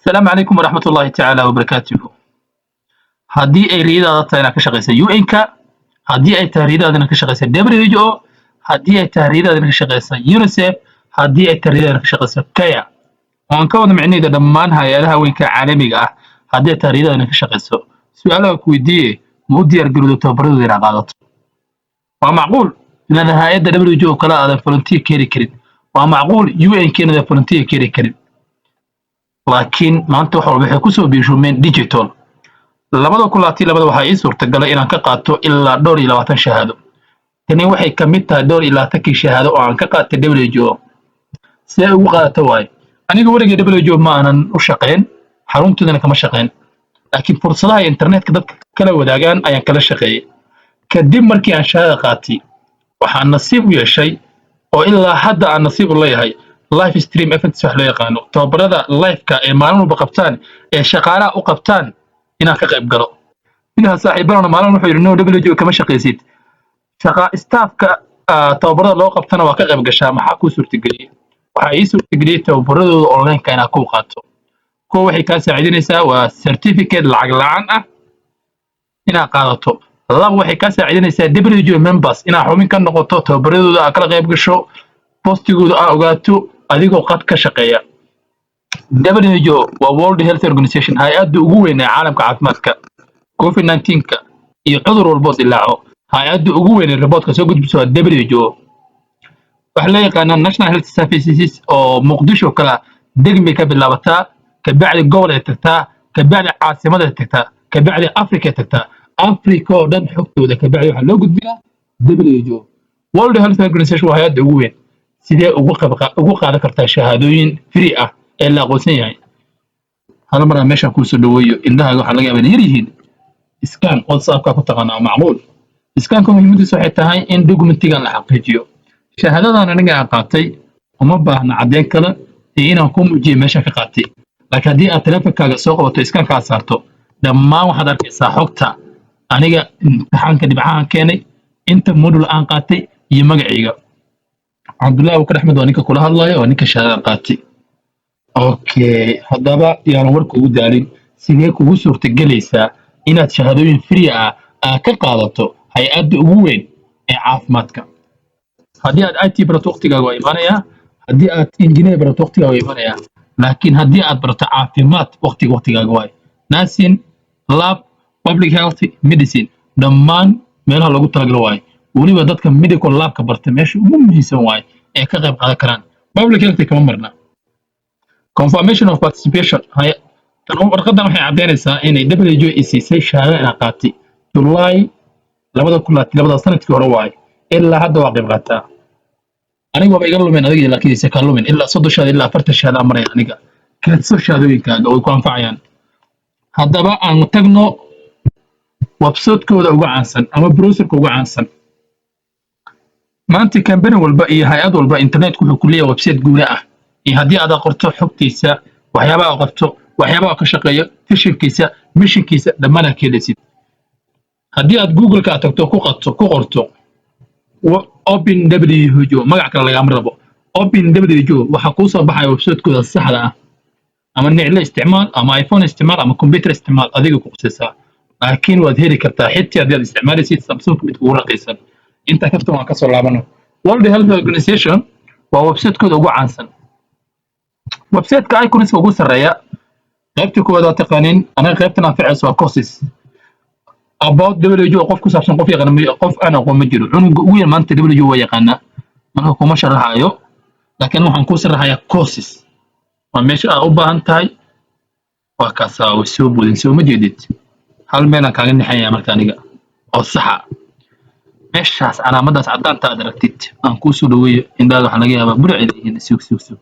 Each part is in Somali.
السلام عليكم ورحمة الله تعالى وبركاته. هدي أي رياضة تانا كشغيسة UN هدي أي تريدة أنا كشغيسة WHO هدي أي تريدة أنا كشغيسة UNICEF هدي أي تريدة أنا كشغيسة كيا وأن كون معني ده دمان هاي لها وين كعالمي هدي أي تريدة أنا كشغيسة سؤالك كويدي مودي أرجو تبرد إلى غلط ومعقول إن هاي WHO كلا هذا فلنتي كيري كريم ومعقول UN كنا فلنتي كيري كريم laakiin maanta waxa waxay ku soo biishumeen digital labada kulaati labada waxa ay suurtagal inaan ka qaato ilaa 22 shahaado tani waxay ka mid tahay 22 shahaado oo aan ka qaatay WHO si ay ugu qaadato way aniga wariga WHO ma aanan u shaqeyn xaruntoodana kama shaqeyn laakiin fursadaha internetka dadka kala wadaagaan ayaan kala shaqeeyay kadib markii aan shahaado qaatay waxaan nasiib u yeeshay oo ilaa hadda aan nasiib u leeyahay live stream events wax loo yaqaano tababarada live-ka ee maalin walba qabtaan ee shaqaalaha u qabtaan inaan ka qayb galo inaha saaxiibana maalin wuxuu yiri no WHO kama shaqeysid shaqa staff-ka tababarada loo qabtana waa ka qayb gashaa maxaa ku suurtageliyay waxa ay suurtageliyay tababaradooda online-ka inaan ku qaato ko waxay ka saacidinaysaa waa certificate lacag la'aan ah inaan qaadato laba waxay ka saacidinaysaa WHO members inaan xubin ka noqoto tababaradooda aan kala qayb gasho postigooda aan ogaato adigoo qad ka shaqeeya WHO waa World Health Organization hay'adda ugu weyn ee caalamka caafimaadka COVID-19 iyo cudur walba dilaaco hay'adda ugu weyn ee reportka soo gudbiso waa WHO waxa la yaqaanaa National Health Services oo Muqdisho kala degmi ka bilaabataa ka bacdi gobol ay tagtaa ka bacdi caasimada ay tagtaa ka bacdi Afrika ay tagtaa Afrika oo dhan xogtooda ka bacdi waxa loo gudbiyaa WHO World Health Organization waa hay'adda ugu weyn sidee ugu qaadan kartaa shahaadooyin free ah ee la aqoonsan yahay hal mar meesha ku soo dhaweeyo indhaha waxa laga yaabaa yar yihiin iskaan WhatsApp-ka ku taqaanaa macquul iskaanka muhiimadiisu waxay tahay in documentiga la xaqiijiyo shahaadadan aniga aan qaatay uma baahna cadeyn kale inaan ku muujiyo meesha ka qaatay laakiin haddii aad telefonkaaga soo qabato iskaanka saarto dhammaan waxaad arkaysaa xogta aniga imtixaanka dhibcahan keenay inta module aan qaatay iyo magacayga Abdullah Abubakar Axmed waa ninka kula hadlayo oo ninka shahaada qaatay okay hadaba yaan warka ugu daalin sidee kugu suurtagelaysaa inaad shahaadooyin free ah ka qaadato hay'adda ugu weyn ee caafimaadka haddii aad IT barato waqtigaaga waa imaanaya haddii aad engineer barato waqtigaaga waa imaanaya laakiin haddii aad barato caafimaad waqtigaaga waa nursing lab public health medicine dhammaan meelaha lagu talagalay waay waliba dadka medical lab ka barta meesha ugu muhiimsan waay ee ka qayb qaadan karaan public health kama marna confirmation of participation hay tan warqadan waxay cadeynaysaa inay WHO siisay shahaado in qaatay July 2022 sanadkii hore waay ilaa hadda waa qayb qaataa aniga waa iga lumeen adiga laakiin se ka lumeen ilaa 3 shahaado ilaa 4 shahaado maray aniga kaasoo shahaadooyinkaaga oo ku anfacayaan haddaba aan tagno website-kooda ugu caansan ama browser-ka ugu caansan maanta company walba iyo hay'ad walba internet wuxuu ku leeyahay website guura ah iyo haddii aad qorto xogtiisa waxyaabaha qabto waxyaabaha ka shaqeeya fishkiisa missionkiisa dhammaan ka helaysid haddii aad google ka tagto ku qorto OpenWHO magac kale laga rabo OpenWHO waxa ku soo baxay website-kooda saxda ah ama niclo isticmaal ama iPhone isticmaal ama computer isticmaal adiga ku qosaysaa laakiin waad heli kartaa xitaa haddii aad isticmaalaysid Samsung mid ugu raqiisan inta kaftan waan ka soo laabano World Health Organization waa website-kooda ugu caansan website-ka icons ugu sareeya qaybta koowaad taqaanin anaga qaybtan aan ficil soo courses about WHO qof ku saabsan qof yaqaan qof aan aqoon ma jiro cunuga ugu yar maanta WHO waa yaqaana marka kuma sharaxayo laakiin waxaan ku sharaxayaa courses waa meesha aad u baahan tahay waa ka soo boodin soo ma jeedid hal meel aan kaaga nixaya marka aniga oo saxa meeshaas calaamadaas cadaanta aad aragtid aan ku soo dhaweeyo indhaha waxa laga yaabaa burcid iyo suug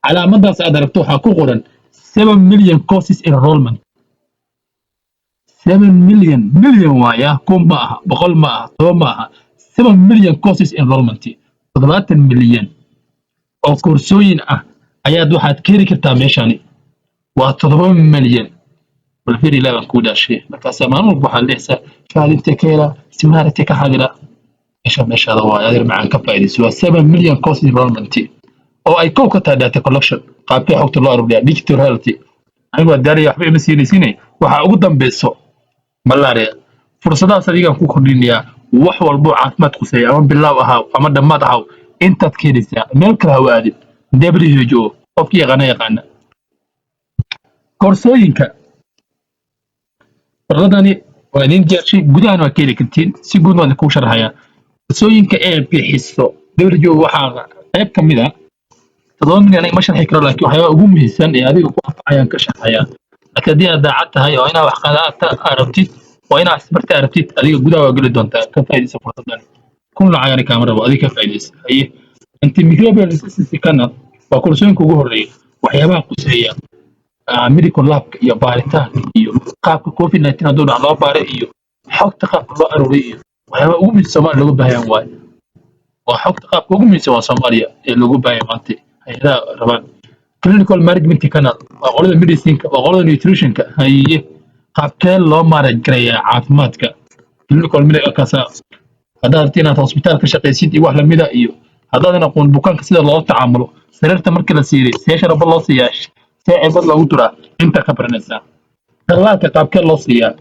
calaamadaas aad aragto waxa ku qoran 7 million courses enrollment 7 million waaya kun ma aha boqol ma aha toba ma aha 7 million courses enrollment 7 milyan oo koorsooyin ah ayaad waxaad ka heli kartaa meeshani waa 7 milyan والفيري لا بنقول شيء بس ما نقول حليسه شال انت كيلا سمارتي كحاجه ايش هذا وايد معك كفايدي سوى 7 مليون كوست انرولمنت oo ay kow ka tahay data collection qaabkee xogta loo aruuriyaa digital health anigu waa daaraya waxba ima siinaysiine waxaa ugu dambeyso malaria fursadahaas adigaan ku kordhinayaa wax walbo caafimaad quseeya ama bilaaw ahaa ama dhammaad ahaw intaad ka helaysaa meel kale ha u aadin WHO qofkii yaqaana koorsooyinka baradani waa idin jeershay gudahan waa ka heli kartiin si guud waan kuu sharaxayaa koorsooyinka ee bixiso WHO waxaa qayb ka mid ah 7 milyan ma sharxi karo laakiin waxyaaba ugu muhiimsan ee adiga ku anfacayaan ka sharaxayaa laakiin haddii aad daacad tahay oo inaad wax qaadata arabtid waa inaad isbarta arabtid adiga gudaha waa geli doontaa ka faa'iidaysa fursadan kun lacag ani kaama rabo adiga ka faa'iidaysa haye antimicrobial resistance kana waa koorsooyinka ugu horreeya waxyaabaha quseeya medical lab iyo baaritaanka iyo qaabka COVID-19 hadduu dhac loo baaray iyo xogta qaabka loo aruuriyo iyo waxyaabaha ugu muhiimsan Soomaaliya looga baahan waayo waa xogta qaabka ugu muhiimsan waa Soomaaliya ee loogu baahan maanta hay'adaha rabaan clinical management kana waa qolada medicine waa qolada nutrition ka haye qaabkee loo manage gareeyaa caafimaadka clinical medical kaasa haddaad inaad hospital ka shaqaysid iyo wax lamid ah iyo haddaadan aqoon bukaanka sida loo tacaamulo sariirta markii la siiyay seesha rabo loo siiyaa seebad lagu duraa inta ka baranaysaa talaalka qaabkee loo siiyaa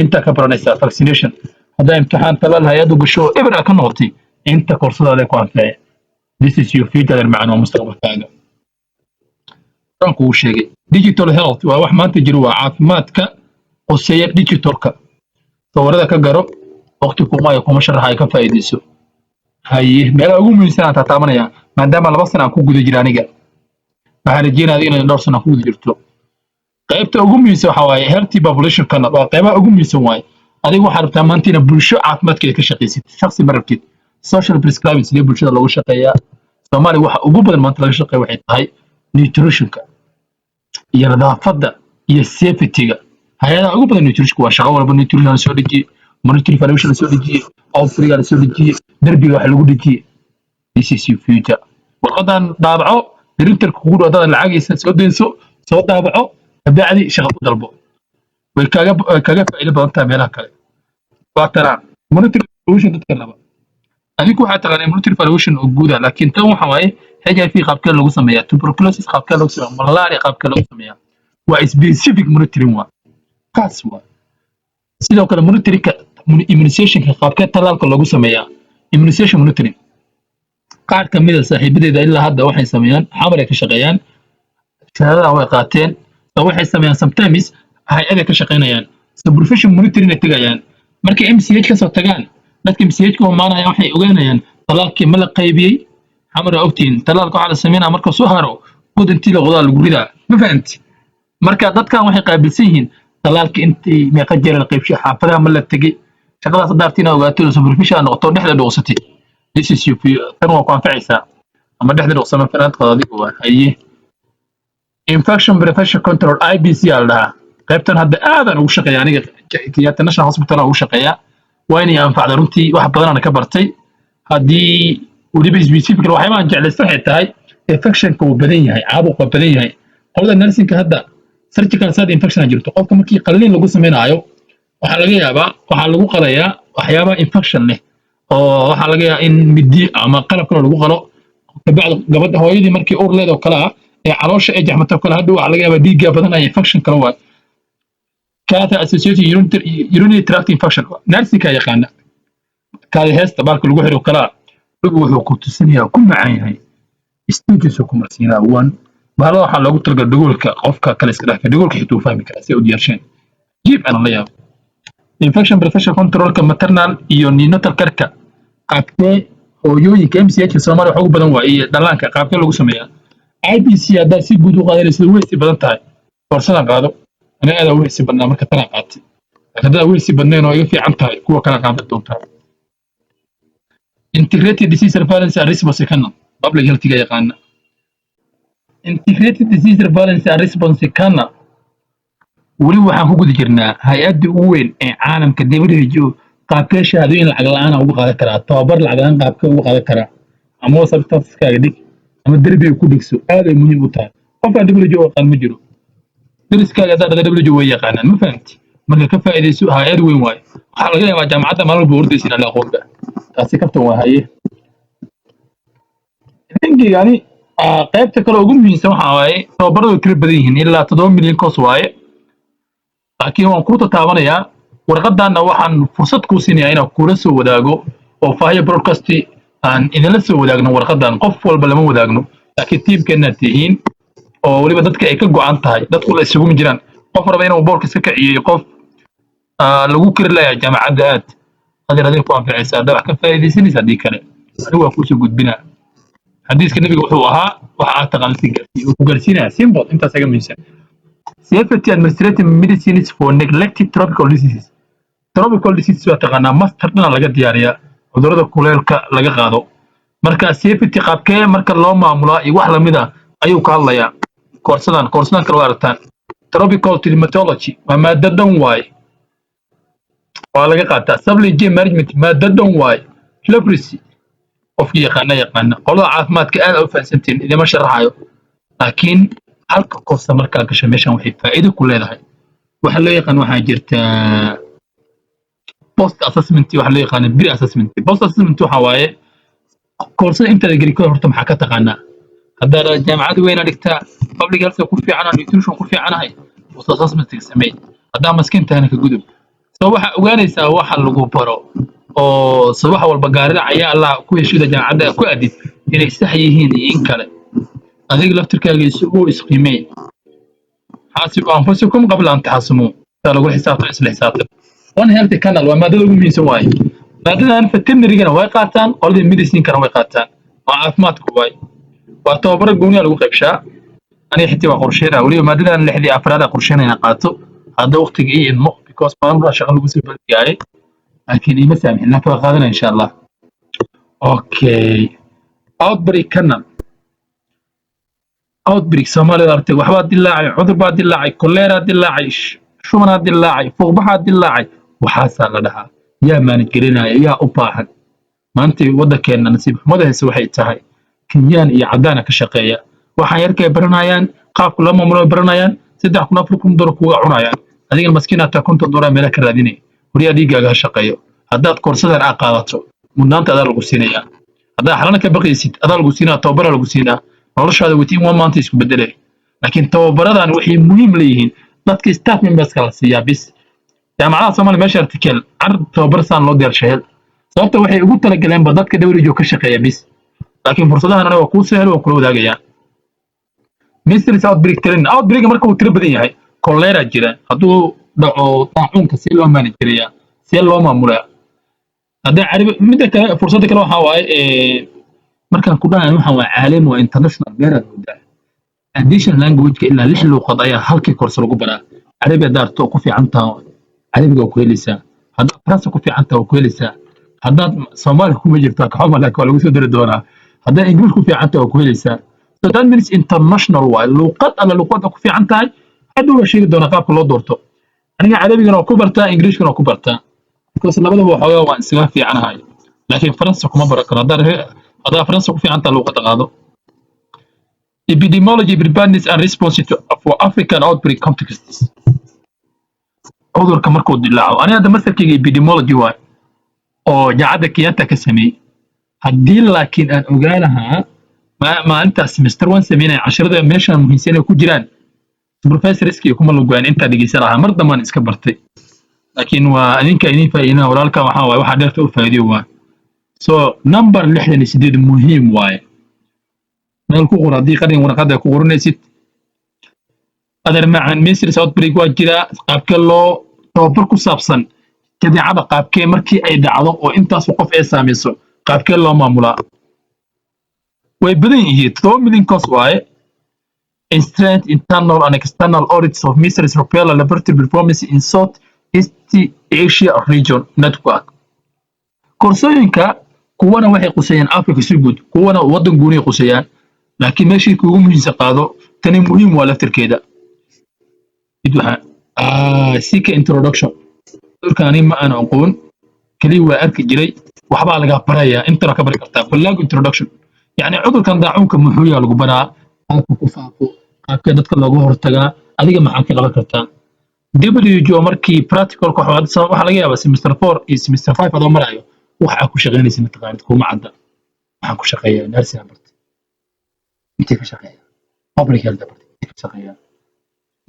inta ka baranaysaa vaccination haddaa imtixaan talaal hay'adu gasho ibra ka noqotay inta koorsadaada ku anfacay this is your future macno mustaqbalkaaga tan kuu sheegay digital health waa wax maanta jiro waa caafimaadka quseeya digitalka sawirada ka garo waqti kuma sharaxay ka faa'iideyso haye meelaha ugu muhiimsan aan taabanaya maadaama 2 sano aan ku guda jira aniga waxaan rajeynayaa inaad dhowr sano ku guda jirto qaybta ugu muhiimsan waxa waaye healthy population kana waa qaybaha ugu muhiimsan waaye adigu waxaad rabtaa maanta inaad bulsho caafimaadkeeda ka shaqaysid shakhsi marabtid social prescribing sidee bulshada loogu shaqeeyaa Soomaaliya waxa ugu badan maanta laga shaqeeyo waxay tahay nutritionka iyo nadaafadda iyo safety-ga hay'adaha ugu badan nutritionka waa shaqo walba nutrition la soo dhigay monitoring evaluation la soo dhigay outbreak la soo dhigay darbiga waxa lagu dhigay this is your future warqadan daabaco directorka kugu dhowaada lacagiisa soo deenso soo daabaco bacdi shaqo ku dalbo way kaga faa'iido badan tahay meelaha kale waa tara monitoring evaluation dadka laba adigu waxa taqaanay monitoring evaluation oo guud ah laakiin tan waxa waaye HIV qaabkee lagu sameeyaa tuberculosis qaabkee lagu sameeyaa malaria qaabkee lagu sameeyaa waa specific monitoring waa kaas waa sidoo kale monitoring immunization qaabkee talaalka lagu sameeyaa immunization monitoring qaar ka mid ah saaxiibadeeda ilaa hadda waxay sameeyaan xamar ay ka shaqeeyaan shahaadada way qaateen waxay sameeyaan sometimes hay'ada ka shaqeynayaan supervision monitoring ay tagayaan markay MCH ka soo tagaan dadka MCH ku maanayaan waxay ogaanayaan talaalkii ma la qaybiyay xamar ogtiin talaalka waxa la sameeyaa marka soo haro god intii la qodaa lagu ridaa ma fahanti marka dadkan waxay qaabilsan yihiin talaalka intii meeqa jeer la qaybshay xaafadaha ma la tagay shaqadaas daartina ogaato supervision noqoto dhexda dhoqsatay this is your tan waa ku anfacaysaa ama dhexda dhoqsama fanaadkooda adigu waa haye infection prevention control IBC alda qaybtan hadda aadan ugu shaqeeyaa aniga Kenyatta National Hospital ugu shaqeeyaa waa inay anfacdo runtii wax badan aan ka bartay haddii waliba specific waxyaabo aan jeclaysto waxay tahay infectionka uu badan yahay caabuqa badan yahay qolada nursing hadda surgical side infection jirto qofka markii qalliin lagu sameeyo waxa laga yaabaa waxa lagu qalayaa waxyaabo infection leh oo waxa laga yaabaa in midi ama qalab kale lagu qalo kabacdi gabadha hooyadii markii uur leedo kala ee caloosha ay jaxmato kala hadhow waxa laga yaabaa dhiigga badan ay infection kala waa kaata associated urinary tract infection nursing ka yaqaana kaadi heesta baalka lagu xiro kala wuxuu ku tusinayaa ku macaan yahay istiigiisu ku marsiinaa one baalo waxa lagu talgal dagolka qofka kale iska dhaafay dagolka xituu fahmi kara si uu diyaarshan jib ana la yaab infection prevention control ka maternal iyo neonatal care qaabkee hooyooyinka MCH Soomaaliya waxa ugu badan waa iyo dhalaanka qaabkee lagu sameeyaa IBC hadda si guud u qaadayso way si badan tahay fursada qaado ana aad way si badan marka tan qaatay hadda way si badan oo iga fiican tahay kuwa kala qaadan doonta integrated disease surveillance and response kana public health ga yaqaan integrated disease surveillance and response kana wali waxaan ku guda jirnaa hay'adda ugu weyn ee caalamka WHO qaabkee shahaadooyin lacag la'aan ugu qaadan karaa tababar lacag la'aan qaabkee ugu qaadan karaa ama certificate dhig ama darbiga ku dhigso aad ay muhiim u tahay qofka WHO qaan ma jiro dariskaaga dad WHO way yaqaanaan ma fahanti marka ka faa'iideyso hay'ad weyn waay waxa laga yaabaa jaamacadda maalmo boordaysiin la aqoonta taasi kabtan waa haye dinki yani qaybta kale ugu muhiimsan waxa waaye tababaradu tiro badan yihiin ilaa 7 milyan koos waaye laakiin waan ku taataabanayaa warqadaana waxaan fursad ku siinayaa inaan kula soo wadaago oo Fahya broadcast aan idinla soo wadaagno warqadan qof walba lama wadaagno laakiin tiimkeena tihiin oo waliba dadka ay ka go'an tahay dadku la isugu jiraan qof raba inuu boorka iska kiciyo qof lagu kari lahaa jaamacadda aad adeer ku anficaysaa dad ka faa'iideysanaysa hadii kale anigu waa ku soo gudbinaa xadiiska nabiga wuxuu ahaa waxa aad taqaantii ku gaarsiinaa simple intaas aga miisan safety administrative medicines for neglected tropical diseases tropical diseases waa taqaanaa master dhana laga diyaariyaa cudurrada kuleelka laga qaado marka safety qaabkee marka loo maamulaa iyo wax lamid ah ayuu ka hadlayaa koorsadan kala waartaan tropical climatology waa maaddo dhan waay waa laga qaataa supply chain management maaddo dhan waay leprosy qofkii yaqaana qolada caafimaadka aad u fahansantiin idima sharaxayo laakiin halka koorsa marka gasho meeshan waxay faa'iido ku leedahay waxa loo yaqaan waxaa jirta post assessment waxa loo yaqaan pre assessment post assessment waxa waaye koorsada inta la geliyo horta maxaa ka taqaanaa hadda jaamacad weyn dhigtaa public health ku fiican nutrition ku fiicanahay post assessment samee hadda maskiintaana ka gudub soo waxa ogaanaysaa waxa lagu baro oo subax walba gaarida ayaa Allah ku heshiida jaamacadda ku adid inay sax yihiin in kale adiga laftirkaaga isugu isqiimay حاسب أنفسكم قبل أن تحاسبوا تلاقوا حساب isla xisaabtan one health canal waa maadada ugu muhiimsan waaye maadadan veterinary-gana way qaataan qolada medicine-kana way qaataan waa caafimaadku waay waa tababar gooni lagu qaybshaa aniga xitaa waa qorsheynaa waliba maadadan 6 afraad qorsheynayna qaato hadda waqtiga iyo ilmo because maamulka shaqo lagu soo badiyay laakiin ima saamixna ka qaadana insha Allah okay outbreak canal outbreak Soomaaliya artay waxba dilaacay cudur baa dilaacay kolera dilaacay shumana dilaacay fuuqbaxa dilaacay waxaasa la dhahaa yaa maan gelinaya yaa u baahan maanta wadankeena nasiib xumadaas waxay tahay Kenyan iyo cadaan ka shaqeeya waxaan yarkay baranayaan qaabka loo maamulo baranayaan 3,000 dolar kuga cunayaan adiga maskiinata konton dolar meel ka raadinay wariya adigaaga shaqeeyo haddaad koorsadan aad qaadato mudnaanta aad lagu siinaya haddaa xalana ka baqaysid aad lagu siinaa tababar lagu siinaa noloshaada within 1 month isku bedelay laakiin tababaradan waxay muhiim leeyihiin dadka staff members kala siiya bis jaamacadaha Soomaaliya meesha article arab tababar san loo diyaarshay sababta waxay ugu tala galeen dadka dawladda ka shaqeeya bis laakiin fursadahan anaga ku sahal oo kula wadaagayaan Mr. Outbreak training outbreak marka uu tiro badan yahay cholera jira haduu dhaco taacunka si loo manajeriya si loo maamulaa hadda caribi midda kale fursada kale waxa waaye markaan ku dhahay waxa waa caalami waa international gaar ah additional language ka ilaa 6 luqad ayaa halkii koorso lagu baraa carabiga daarto ku fiican tahay carabiga ku helaysaa hadda faransa ku fiican tahay ku helaysaa hadda Soomaali kuma jirto ka xuma laakiin lagu soo diri doonaa hadda English ku fiican tahay ku helaysaa so that means international waa luqad ala luqad ku fiican tahay hadda waa sheegi doonaa qaabka loo doorto aniga carabigana ku bartaa Englishkana ku bartaa because labadaba waxa waa isaga fiicanahay laakiin faransa kuma baran karo hadda faransa ku fiican tahay luqad qaado epidemiology preparedness and response to for African outbreak contexts cudurka markuu dilaaco aniga hadda masarkayga epidemiology waa oo jaacada Kenyatta ka sameeyay haddii laakiin aan ogaanahaa maalinta semester 1 sameynay casharada meeshan muhiimsan ku jiraan professor iski kuma lugaan inta dhigisanaha mar damaan iska bartay laakiin waa adinka idin faa'iidina walaalka waxa dheerta u faa'iido waa so number 68 muhiim waaye meel ku qoran hadii qarin warqada ku qoranaysid adar macaan Mr. Outbreak waa jira qaabka loo tababar ku saabsan jadeecada qaabkee markii ay dhacdo oo intaas qof ay saameyso qaabkee loo maamulaa way badan yihiin 7 milyan cost waaye instrument internal and external audits of Mr. Rupella laboratory performance in South East Asia region network koorsooyinka kuwana waxay qusayaan Afrika si guud kuwana wadan gooni qusayaan laakiin meeshii ugu muhiimsan qaado tani muhiim waa laftirkeeda idwaha sika introduction durkaani ma aan aqoon kali waa arki jiray waxba laga barayaa inta ka bari kartaa bilaag introduction yani cudurkan daacunka muxuu yahay lagu baraa qaabka ku faafo qaabka dadka looga hortagaa adiga maxaa ka qaban kartaa WHO markii practical ka waxa laga yaabaa semester 4 iyo semester 5 adoo marayo waxa ku shaqeynaysa mataqaanid kuma cadda waxa ku shaqeeyaa nursing intee ka shaqeeya public health department ka shaqeeya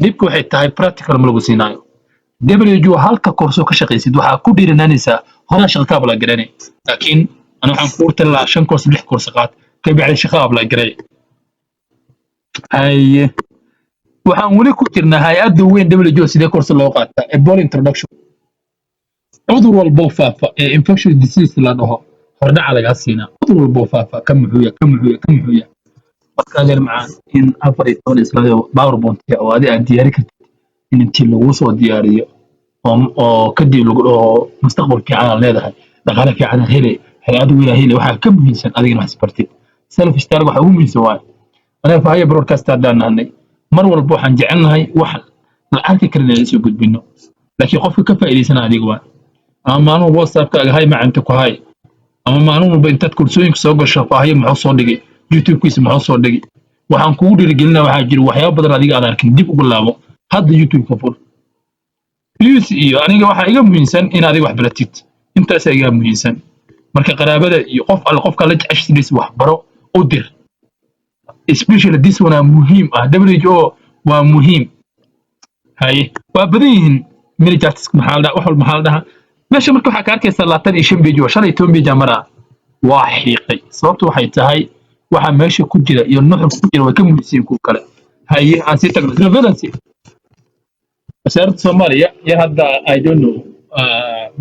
dhibku waxay tahay practical ma lagu siinaayo WHO halka koorso ka shaqeysid waxaa ku dhiiranaanaysaa horaa shaqo ka abla garanay laakiin ana waxaan ku urtalaa 5 koorso 6 koorso qaad ka bacdi shaqo abla garay ay waxaan wali ku jirnaa hay'adda weyn WHO sidee koorso loo qaataa Ebola introduction cudur walba faafa ee infectious disease la dhaho hordhaca laga siinaa cudur walba faafa ka muxuuya marka leer macaan in 14 islaayo PowerPoint oo aad diyaari kartid in intii lagu soo diyaariyo oo kadib lagu dhaho mustaqbalka aan leedahay dhaqaale fiican helay hay'ad weyn helay waxa ka muhiimsan adigna wax isbartid self study waxa ugu muhiimsan waa أنا فهي برودكاست هذا هني مر والبوح عن جعلنا واحد العارك كرنا يسوي قد بينه لكن خوف كفى إلي سنة ديقوا أما أنا واتساب كهاي مع أنت كهاي أما أنا بنتات كل سوين كسوق الشفاهية محصول دقي يوتيوب كيس محصول دقي وحنقول رجلنا وحاجر وحياة بدر هذيك على لكن ديب بالله هذا يوتيوب كفور بيوس إيو أنا واحد إيجا مهنسن إن هذه واحد بلاتيت أنت سيجا مهنسن مركا قرابة يقف على قف كلا تعيش تدرس واحد برو أودر especially this one مهم WHO ومهم هاي وبدين من جالس محل ده وحول محل ده ماشي مركو حكاك سلطان إيشين بيجوا شري توم بيجا مرة واحقي صوته حيت هاي واحد ماشي كجرا ينحر كجرا وكم يصير كوكلا هاي أنسي تقول ريفرنسي مسيرة سوماليا يا هذا I don't know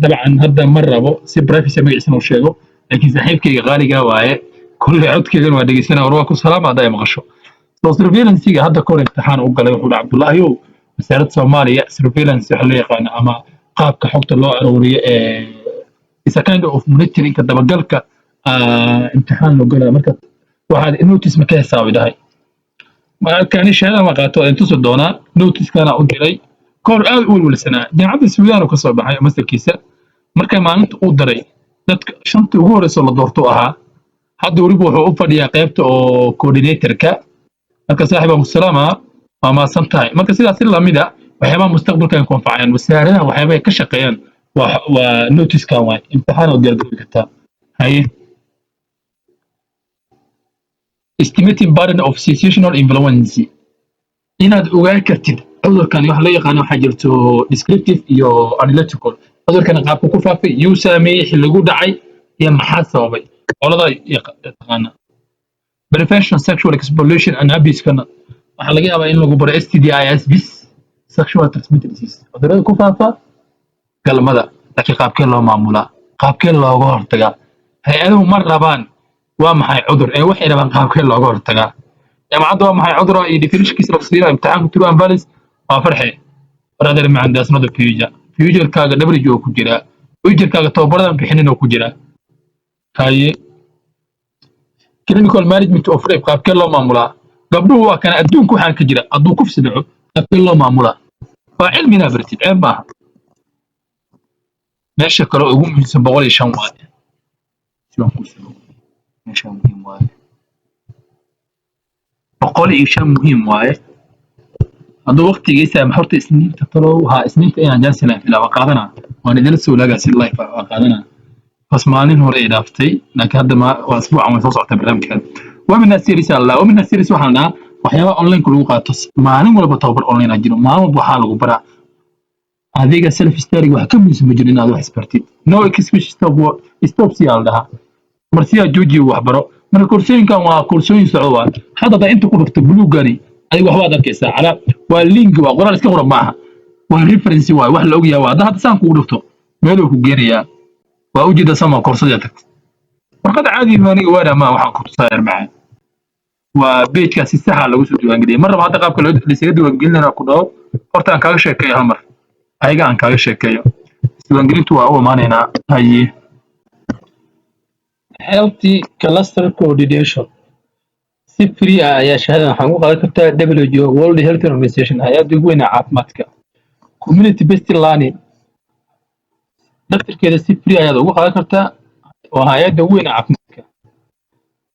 طبعا هذا مرة بو سيبرافي سمي اسمه شيء لكن صحيح كي غالي جواي كل عود كذا ما دقي سنة وروك السلام هذا مغشوا لو سيرفيلنس هذا كور امتحان وقال يقول عبد الله يو مسيرة سوماليا سيرفيلنس حلي قانا أما قاب كحوت الله أروري إذا كان أوف مونيترين كده بقولك امتحان لو قال مركز واحد نوتيس مكان ساوي ده ما كان هذا ما قاتو أنتو صدونا نوتيس كان أقولي كور أول سنة جامعة السويدان وكسر بحاجة مثل كيسة مركز ما أنت أقدري شنت هو رسول دورتوها hadda waliba wuxuu u fadhiyaa qaybta oo coordinator-ka marka saaxiiba salaama waa maasan tahay marka sidaas la mid ah waxyaabaha mustaqbalka ay koonfacayaan wasaaradaha waxyaabaha ka shaqeeyaan waa notice-kan waa imtixaan oo diyaargarow kartaa haye estimating burden of situational influence inaad ogaan kartid cudurkan wax loo yaqaan waxa jirto descriptive iyo analytical cudurkan qaabku ku faafay iyo saameeyay xilligu dhacay iyo maxaa sababay qolada yaqaana prevention sexual exploitation and abuse kana waxa laga yaabaa in lagu baro STDIs bis sexual transmitted disease cudurada ku faafa galmada laakiin qaabkee loo maamulaa qaabkee looga hortagaa hay'aduhu mar rabaan waa maxay cudur ee waxay rabaan qaabkee looga hortagaa jaamacadda waa maxay cudur iyo definitionkiisa la siiyay imtixaanka true and false waa farxi brother ma cindaas nada future kaaga WHO ku jira future kaaga tababaradan bixinin oo ku jira هاي clinical management of rape qaabkee loo maamulaa gabdhuhu waa kana adduunku waxaan ka jira hadduu ku fsidco qaabkee loo maamulaa waa cilmina bartid ceeb maaha meesha kale ugu muhiimsan 105 waaye sidaan ku sheego meesha muhiim waaye 105 muhiim waaye hadduu waqtigiisa ama horta isniinta talo isniinta inaan jaansina filaa qaadana waan idin soo laagaasi live qaadana بس مالين هو رأي دافتي لكن هذا ما أسبوع عم يتوصل برنامج كذا ومن السيريس الله ومن السيريس وحنا وحياة أونلاين كل وقت مالين ولا بتوبر أونلاين أجنو ما هو بحاله برا هذيك السلف ستاري وحكم يسمى جرينا هذا إسبرتي نو إكسبيش ستوب سيال ده مرسيا جوجي وحبرو من الكورسين كان وكورسين صعوبة هذا ده أنت كنت تقولوا جاني أيوة هو هذا كيسة على واللينك وقرا الإسكان معها والريفرنس واحد لو جوا هذا سان كودفتو ماله كجيريا وأوجد سما كورساتك وقد عادي ماني وانا ما waxaan ku saar macaan waa page si sax ah lagu soo diiwaangeliyay mar hada qaabka loo dhisay diiwaangelinana ku dhaw horta aan kaaga sheekeeyo hal mar ayaga aan kaaga sheekeeyo diiwaangelintu waa u imaanayna haye healthy cluster coordination si free ah ayaa shahada waxaan ku qaadan kartaa WHO World Health Organization hay'adda ugu weyn ee caafimaadka community based learning daftarkeeda si free ayaad ugu qaadan kartaa waa hay'adda weyn caafimaadka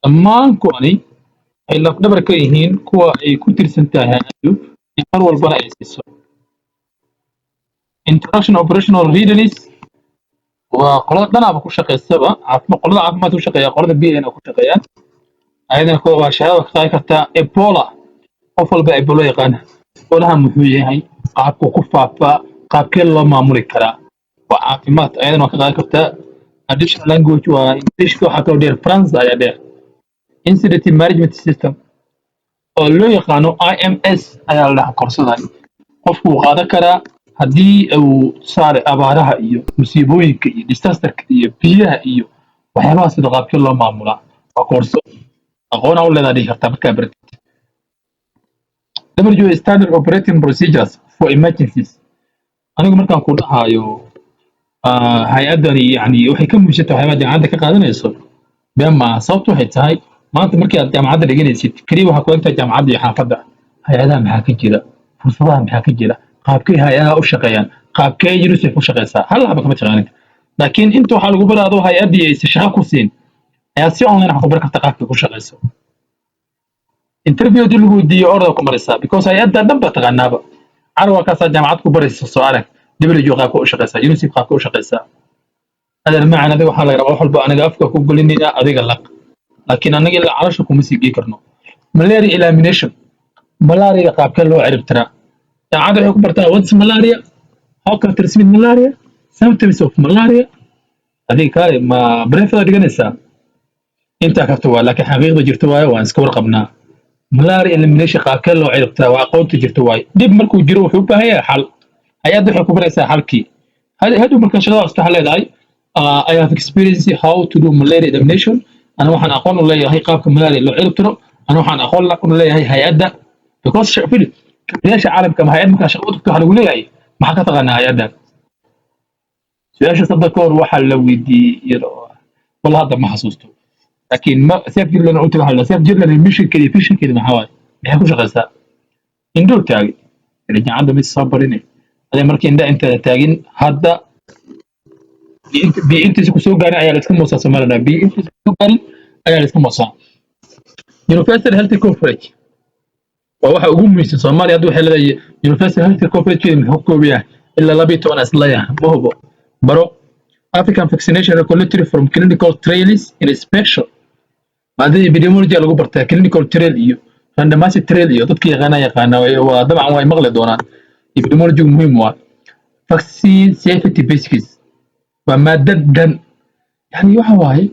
dhammaan kuwani ay lafdhabar ka yihiin kuwa ay ku tirsan tahay hay'addu mar walbana ay siiso introduction operational readiness waa qolada dhanaaba ku shaqeysaba qolada caafimaadka ku shaqeeya qolada BN ku shaqeeyaan ayadana kuwa waa shahaado ka qaadi kartaa ebola qof walba ebola yaqaana olaha muxuu yahay qaabku ku faafaa qaabkee loo maamuli karaa waa caafimaad ayadana waa ka qaadi kartaa additional language waa englishka waxaa kaloo dheer france ayaa dheer incident management system oo loo yaqaano IMS ayaa la dhahaa koorsadan qofku wuu qaadan karaa haddii uu saare abaaraha iyo musiibooyinka iyo disasterka iyo biyaha iyo waxyaabaha sida qaabkee loo maamulaa waa koorso aqoona u leedahay dhihi kartaa markaa baratid WHO standard operating procedures for emergencies anigu markaan ku dhahayo hay-adani yani waxay ka muujisatay waxyaabaha jaamacadda ka qaadanayso bema sababtu waxay tahay maanta markii aad jaamacadda dhiganaysid kaliya waxaa ku egtahay jaamacadda iyo xaafadda hay-adaha maxaa ka jira fursadaha maxaa ka jira qaabkay hay-adaha u shaqeeyaan qaabkee UNICEF u shaqeysaa hal haba kama taqaanin laakiin inta waxaa lagu baraado hay-addii aysan shaqo ku siin ayaa si online wax ku bari karta qaabkay ku shaqeyso interview dii lagu weydiiyo orada ku maraysaa because hay-adda dhan ba taqaanaaba carwa kaasaa jaamacad ku baraysa soo arag WHO qaabka u shaqeysaa UNICEF qaabka u shaqeysaa adeer macaan adiga waxaa laga rabaa wax walba aniga afka ku gelinaya adiga laq laakiin anaga ilaa calasha kuma sii gei karno malaria elimination malaria qaabkee loo cirib tiraa jaamacadda waxay ku bartaa what's malaria how can transmit malaria symptoms of malaria adiga kaale ma breefada dhiganaysaa intaa karta waa laakiin xaqiiqda jirta waaye waan iska warqabnaa malaria elimination qaabkee loo cirib tiraa waa aqoonta jirta waaye dib markuu jiro wuxuu u baahan yahay xal hay-adda waxay ku baraysaa xalkii hadhow markaa shaqada cusub waxaa leedahay I have experienced how to do malaria elimination أنا waxaan aqoon u leeyahay qaabka malaria loo cirib tiro أنا waxaan aqoon u leeyahay hay-adda because fili meesha caalamka ma hay-ad markaa shaqo u tagto waxaa lagu leeyahay maxaa ka taqaanaa hay-addan su-aasha sadda ka hor waxaa la weydiiyey walla hadda ma xasuusto laakiin ma seef jirlan u taga hadla seef jirlan missionkeeda iyo fissionkeeda maxaa waaye maxay ku shaqeysaa indhoo taagay jaamacadda mid soo barinay adee markii indha intaada taagin hadda biyo intiisa kusoo gaarin ayaa la iska moosaa Soomaaliya biyo intiisa kusoo gaarin ayaa la iska moosaa universal health coverage waa waxa ugu muhiimsan Soomaaliya hadda waxay leedahay universal health coverage muxuu koobiyaa ilaa 12 aslaya ma hubo baro African vaccination regulatory from clinical trials in inspection maadada epidemiology lagu bartaa clinical trial iyo randomized trial iyo dadka yaqaana waa dabcan way maqli doonaan epidemiology muhiim waa vaccine safety basics ومادة يعني waxa waaye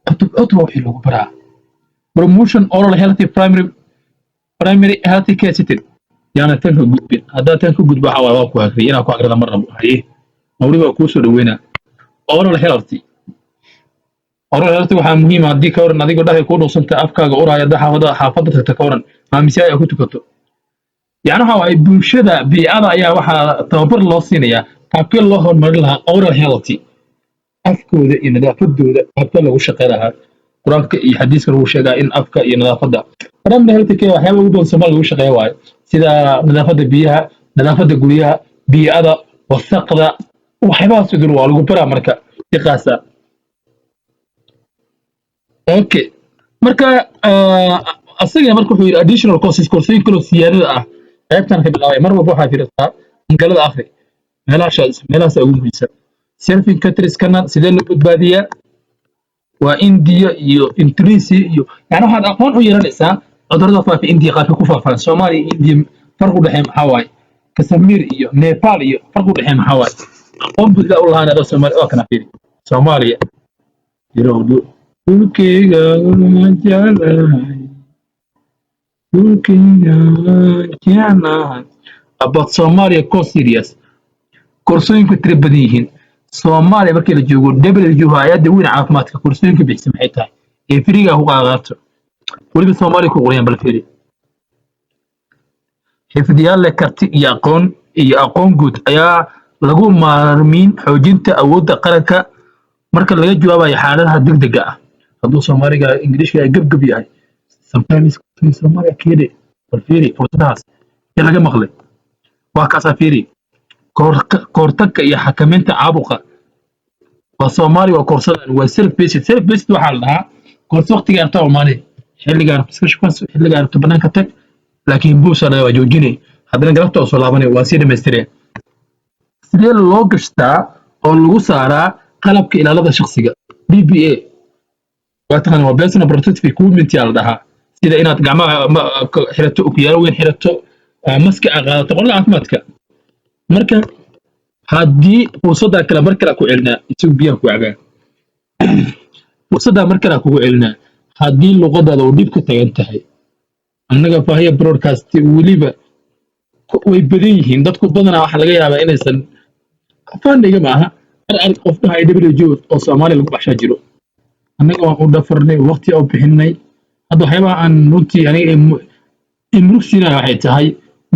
cutub wixii lagu baraa promotion oral health primary health care system yana tan ku gudbin hadda tan ku gudba waxa waaye waa ku akhriyay inaa ku akhrida mar rabo haye mawriga ku soo dhaweena oral health waxa muhiim ah hadii ka waran adiga dhahay ku dhuusanta afkaaga uraya xaafada tagta ka waran maamisa ay ku tukato yani waxa waaye bulshada biicada ayaa waxa tababar loo siinayaa qaabkee loo horumarin lahaa oral health afkooda iyo nadaafadooda qaabka lagu shaqeyn lahaa quraanka iyo xadiiska lagu sheegaa in afka iyo nadaafada primary health care waxyaabo lagu doon Soomaaliya lagu shaqeeyo waaye sida nadaafada biyaha nadaafada guryaha biicada wasaqda waxyaabahaas oo dhan waa lagu baraa marka iqaasa okay marka asaga marka wuxuu yiri additional courses koorsooyin kale siyaadada ah qaybtan ka bilaabay mar walba waxaa fiirsataa galada Afrika meelahaas ugu muhiimsan surfing countries kana sidee loo badbaadiyaa waa India iyo Indonesia iyo yani waxaad aqoon u yeelanaysaa cudurrada faafa India qaabka ku faafaan Soomaaliya iyo India farq u dhaxeeya maxaa waaye Kashmir iyo Nepal iyo farq u dhaxeeya maxaa waaye aqoon buuxda u lahaanada Soomaaliya oo kana fiiri Soomaaliya yirowdo dhulkayga jaalay about Somalia co serious koorsooyinka tiro badan yihiin Soomaaliya markii la joogo WHO hay'adda weyn caafimaadka koorsooyinka bixisa maxay tahay ee firiga ku qaadato waliba Soomaaliya ku qorayaan bal firi xifdiyaal leh karti iyo aqoon guud ayaa lagu maarmiin xoojinta awoodda qaranka marka laga jawaabayo xaaladaha degdega ah hadduu Soomaaliga Ingiriiska ay gabgab yahay sometimes Soomaaliya keede bal firi fursadahaas ee laga maqlay waa kaasa firi koortagga iyo xakamaynta caabuqa waa Soomaaliya waa koorsadan waa self based waxa la dhahaa koorso waqtiga inta Soomaaliya xilligan xilligan banaanka tag laakiin buusana waa joojinay haddana galabta oo soo laabanay waa si dhameystireen sidee loo gashtaa oo lagu saaraa qalabka ilaalada shakhsiga BPA واتقن وبيرسونال بروتكتيف اكويبمنت يا لدها سيدا inaad gacmaha xirato okyaalo weyn xirato maska qaadato qolada caafimaadka marka haddii fursadda kale mar kale ku celinaa isagu biyaha ku cabaa fursadda mar kale kugu celinaa haddii luqadaada uu dhib ka tagan tahay annaga faahiya broadcast weliba way badan yihiin dadku badanaa waxaa laga yaabaa inaysan faandhiga maaha arag qof dhahay WHO oo Soomaali lagu baxshaa jiro annaga waan u dhafarnay waqti oo bixinay hadda waxyaabaha aan runtii aniga imrugsiina waxay tahay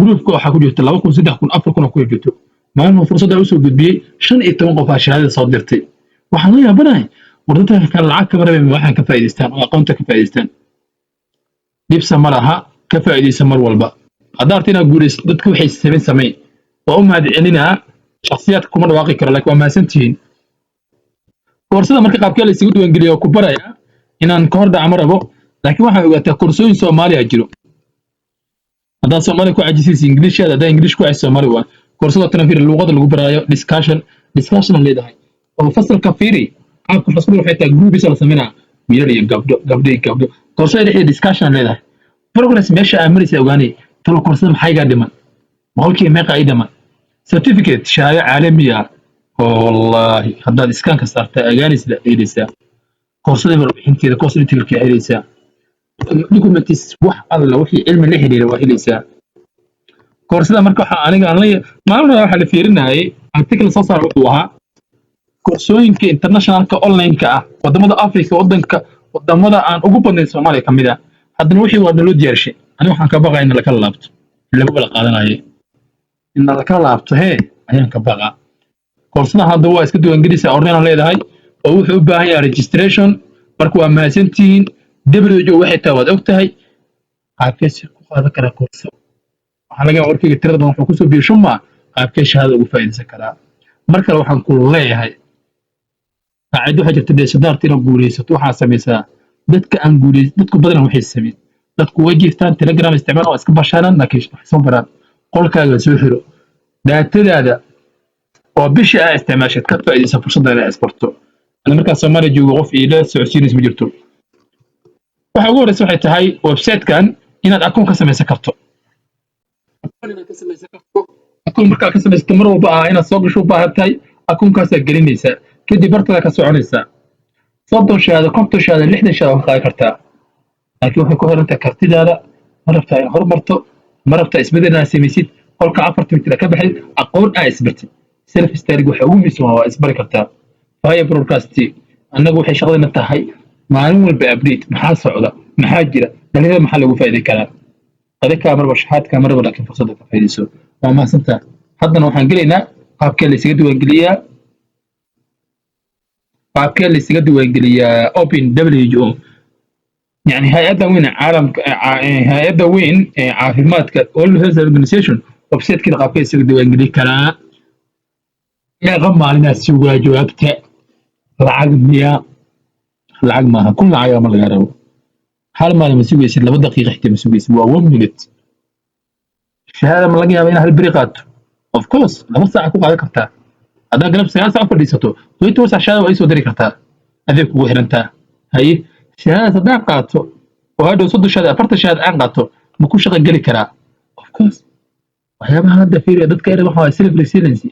gruupka waxaa ku jirta 2,000 3,000 4,000 ku jirto maalmo fursadda u soo gudbiyay 15 qof aa shahaadada soo dirtay waxaan la yaabanahay wardada kale lacag ka marabay waxaan ka faa'iideystaan oo aqoonta ka faa'iideystaan dibsa ma laha ka faa'iideysa mar walba haddaartina guuleys dadku waxay sameyn oo u mahadcelinaa shakhsiyaadka kuma dhawaaqi karo laakiin waa mahadsantihiin koorsada marka qaabkee la isugu diiwaangeliyo ku baraya inaan ka hor dhaca ma rabo laakiin waxaan ogaataa koorsooyin Soomaaliya jiro haddaad Soomaali ku cajisaysa Ingiriishada haddaa Ingiriish ku cajis Soomaali waa koorsada tanafir luqada lagu baraayo discussion leedahay oo fasalka fiiri qaabka fasalka waxay tahay groups la sameynaa wiilal iyo gabdho koorsada dhexdeeda discussion leedahay progress meesha amarisa ogaanay talo koorsada maxay ga dhiman boqolkiiba meeqa ay dhiman certificate shahaado caalami ah wallahi haddaad iskaanka saartaa agaanaysa helaysaa koorsada warbixinteeda koorsada tilka helaysaa documents wax alla wixii cilmi la xiriira waa helaysaa koorsada marka waxa aniga aan la maalmaha waxa la fiirinayay article soo saar wuxuu ahaa koorsooyinka internationalka online-ka ah wadamada Afrika wadamada aan ugu badnayn Soomaaliya kamid ah haddana wixii waa naloo diyaarshay aniga waxaan ka baqaa in la kala laabto lagu wada qaadanayo in la kala laabto ayaan ka baqaa koorsada hadda waa iska diiwaangelisa ordinal leedahay oo wuxuu u baahan yahay registration marka waa mahadsantihiin WHO waxay tahay waad ogtahay qaabkeesi ku qaadan karaa koorso waxaa laga warkayga tirada badan wuxuu kusoo biyo shuma qaabkee shahaada ugu faa'iideysan karaa mar kale waxaan ku leeyahay qaacido waxaa jirta deesadaarta inaad guulaysato waxaa samaysaa dadku badan waxay sameeyeen dadku way jirtaan telegram isticmaal oo iska bashaanaan laakiin wax soo baraan qolkaaga soo xiro daatadaada oo bishii ay isticmaashad ka faa'iideysa fursadda inaad isbarto ana markaa Soomaaliya joogo qof ila socodsiinaysa ma jirto waxa ugu horeysa waxay tahay website-kan inaad akoon ka samaysan karto akoon markaa ka samaysato mar walba inaad soo gasho u baahan tahay akoonkaasaa gelinaysaa kadib bartada ka soconaysaa 30 shahaado 50 shahaado 60 shahaado wax qaadan kartaa laakiin waxay ku xiran tahay kartidaada ma rabtaa inaad horumarto ma rabtaa isbedel inaad samaysid qolka 4 mitir ka baxid aqoon aad isbartid self study waxa ugu muhiimsan waa isbari kartaa faa'iido broadcast annagu waxay shaqadana tahay maalin walba update maxaa socda maxaa jira dhalinyarada maxaa lagu faa'iideyn karaa adaka marba shahaadka marba laakiin fursadda ka faa'iideyso waa mahadsantaa haddana waxaan gelaynaa qaabkee la isaga diiwaangeliyaa open WHO يعني هيئة وين عالم هيئة وين عافيماتك World Health Organization وبسيط كده قابل يسوي ديوانجلي كلا يا غم علينا سوى جوابته العقد ما كل عيام اللي جربوا حال ما لما سوي يصير لبض دقيقة حتى مسوي يسوى 1 minute الشهادة ما لقيها بينها البريقات of course لما ساعة كوك على كرتها هذا قلب سياسة أفضل ليساتو ويتوسع شهادة ويسوى دري كرتها هذيك هو هرنتها هاي شهادة صدق قاطو وهذا صد شهادة أفرت شهادة عن قاطو ما كل شغل جري كرا of course وحياة هذا في رياضات كيرة بحوا سيلف ريسيلنسي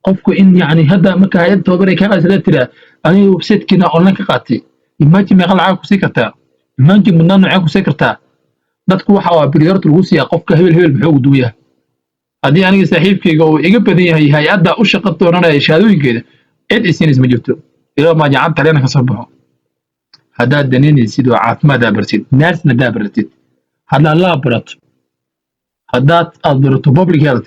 قفكو إن يعني هذا مكا هيد توبري كذا سيدا ترى أنا وبسيط كنا أونلاين كقاتي إيماجي ما يغلى عاكو سيكرتا إيماجي من نانو عاكو سيكرتا dadku waxa waa biliyard lagu siiyaa qofka hebel muxuu duuyaa hadii aniga saaxiibkayga oo iga badan yahay hay'adda u shaqo doonanaya shahaadooyinkeeda cid isinis ma jirto ilaa ma jacan talena ka soo baxo haddaad daneynaysid oo caafimaad bartid naasna bartid haddaad la barato haddaad barato public health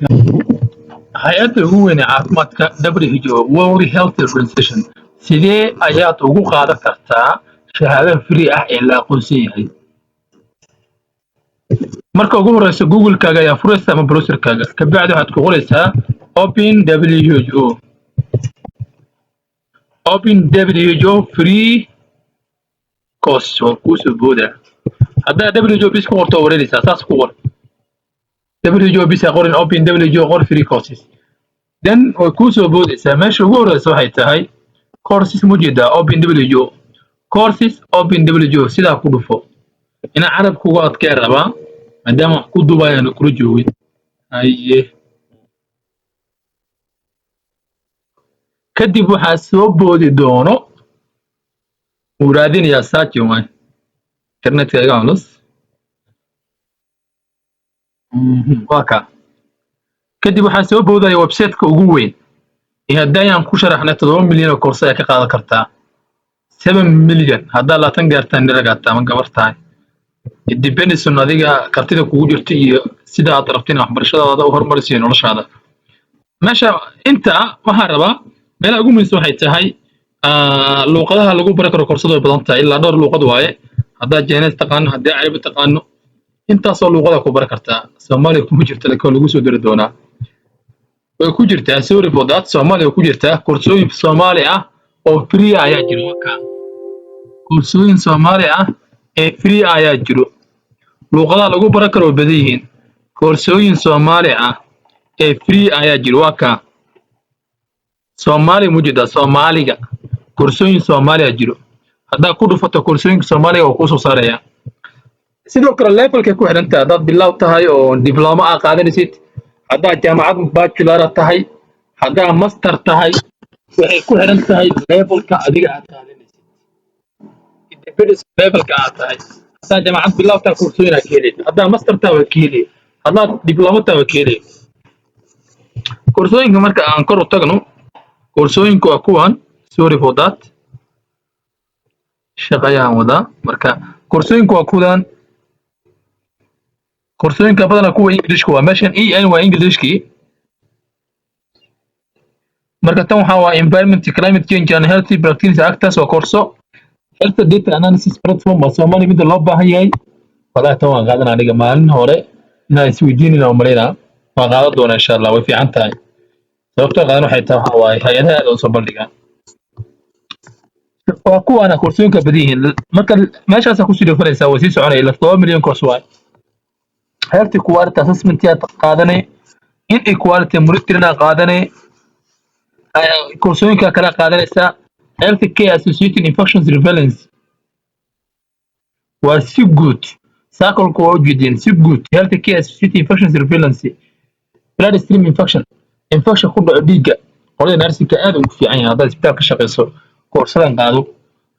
hay'adda ugu weyn ee caafimaadka WHO World Health Organization sidee ayaad ugu qaadan kartaa shahaado free ah ee la aqoonsan yahay marka ugu horeysa Google-kaaga ayaa furaysa ama browser-kaaga ka bacdi waxaad ku qoraysaa Open WHO free course oo ku soo booda hadda WHO bis ku qorto wareeraysaa saas ku qor WHO bis qorin Open WHO qor free courses then oo ku soo boodaysaa meesha ugu horeysa waxay tahay courses mujida Open WHO courses open WJO sidaa ku dhufo ina carabka uga adkee rabaa maadaama wax ku duubayaan kula joogin haye kadib waxaa soo boodi doono uu raadinayaa searching waay internetka iga culus waa kaa kadib waxaa soo boodaya website-ka ugu weyn ee haddayaan ku sharaxnay 7 milyan oo course ay ka qaadan kartaa 7 milyan haddaa 20 gaartaan niragaataa ma gabartahay it depends on adiga kartida kugu jirta iyo sida aad rabtiin waxbarashadaada u horumarisiyo noloshaada meesha inta waxaa rabaa meelaha ugu muhiimsan waxay tahay luuqadaha lagu baran karo koorsada way badan tahay ilaa dhowr luuqad waaye haddaa Chinese taqaano haddii Carabi taqaano intaasoo luuqada ku baran kartaa Soomaaliya kuma jirta laakiin lagu soo diri doonaa way ku jirtaa sorry for that Soomaaliya ku jirtaa koorsooyin Soomaali ah oo free ayaa jira wakaa koorsooyin Soomaali ah ee free ayaa jiro luuqadaha lagu baran karo badan yihiin koorsooyin Soomaali ah ee free ayaa jiro wakaa Soomaali mujida Soomaaliga koorsooyin Soomaali ah jiro haddaa ku dhufato koorsooyinka Soomaaliga oo ku soo saaraya sidoo kale levelka ku xiran tahay dad bilow tahay oo diploma ah qaadanaysid haddaa jaamacad bachelor tahay haddaa master tahay waxay ku xiran tahay levelka adiga aad qaadanaysid independence levelka aad tahay haddaa jaamacad bilow tahay koorsooyin aad keenid haddaa master tahay waa keenid haddaa diploma tahay waa keenid koorsooyinka marka aan kor u tagno koorsooyinku waa kuwan sorry for that shaqayaan wadaa marka koorsooyinku waa kuwan koorsooyinka badanaa kuwa Englishka waa meeshan EN waa Englishkii marka tan waxaa waa environment climate change and healthy practices actors waa koorso health data analysis platform waa Soomaali mid loo baahan yahay walaa tan waan qaadan aniga maalin hore inaan isweydiinina oo maleynaa waan qaadan doonaa insha Allah way fiican tahay sababtoo qaadan waxay tahay waxa waaye hay'adaha aad u soo bandhigaan waa kuwana koorsooyinka badiyihiin marka meeshaas ku sii dhafanaysaa way sii soconaysaa ilaa 7 milyan course waay health quality assessment aad qaadanay inequality monitoring aad qaadanay koorsooyinka kala qaadanaysaa health care associated infection surveillance waa si guud cycle-ku waa ujeedin si guud health care associated infection surveillance bloodstream infection ku dhaco dhiigga qolada nurse-ka aad ugu fiican yahay haddaad isbitaal ka shaqeyso koorsadan qaado